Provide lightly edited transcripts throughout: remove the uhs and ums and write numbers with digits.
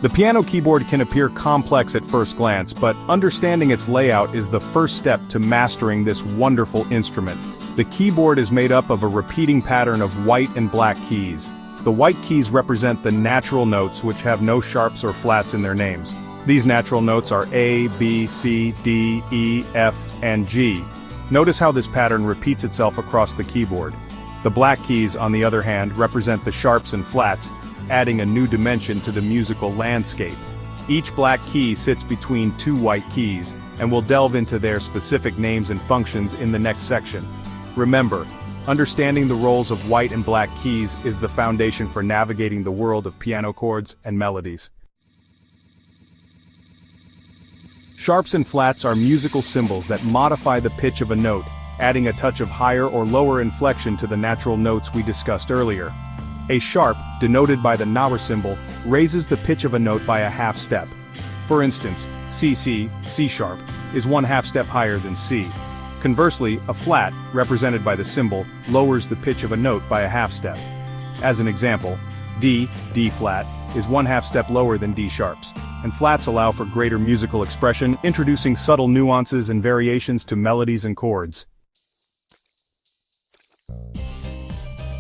The piano keyboard can appear complex at first glance, but understanding its layout is the first step to mastering this wonderful instrument. The keyboard is made up of a repeating pattern of white and black keys. The white keys represent the natural notes which have no sharps or flats in their names. These natural notes are A, B, C, D, E, F, and G. Notice how this pattern repeats itself across the keyboard. The black keys, on the other hand, represent the sharps and flats, adding a new dimension to the musical landscape. Each black key sits between two white keys, and we'll delve into their specific names and functions in the next section. Remember, understanding the roles of white and black keys is the foundation for navigating the world of piano chords and melodies. Sharps and flats are musical symbols that modify the pitch of a note, adding a touch of higher or lower inflection to the natural notes we discussed earlier. A sharp, denoted by the naur symbol, raises the pitch of a note by a half step. For instance, CC, C sharp, is 1/2 step higher than C. Conversely, a flat, represented by the symbol, lowers the pitch of a note by a half step. As an example, D, D flat, is 1/2 step lower than D sharps, and flats allow for greater musical expression, introducing subtle nuances and variations to melodies and chords.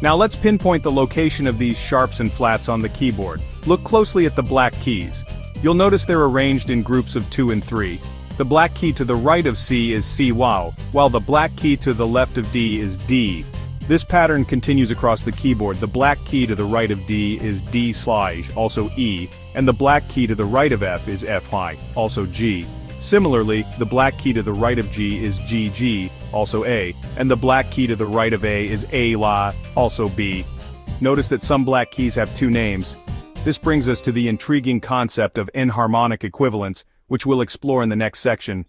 Now let's pinpoint the location of these sharps and flats on the keyboard. Look closely at the black keys. You'll notice they're arranged in groups of 2 and 3. The black key to the right of C is C wow, while the black key to the left of D is D. This pattern continues across the keyboard. The black key to the right of D is D slide, also E, and the black key to the right of F is F high, also G. Similarly, the black key to the right of G is GG, also A, and the black key to the right of A is A la, also B. Notice that some black keys have two names. This brings us to the intriguing concept of enharmonic equivalence, which we'll explore in the next section.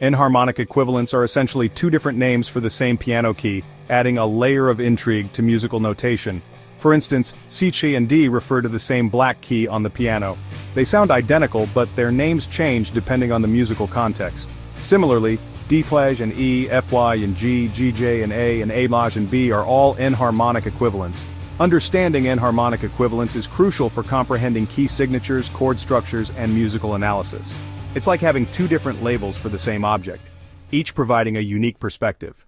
Enharmonic equivalents are essentially two different names for the same piano key, adding a layer of intrigue to musical notation. For instance, C, and D refer to the same black key on the piano. They sound identical, but their names change depending on the musical context. Similarly, D plage and E, Fy and G, Gj and A maj and B are all enharmonic equivalents. Understanding enharmonic equivalence is crucial for comprehending key signatures, chord structures, and musical analysis. It's like having two different labels for the same object, each providing a unique perspective.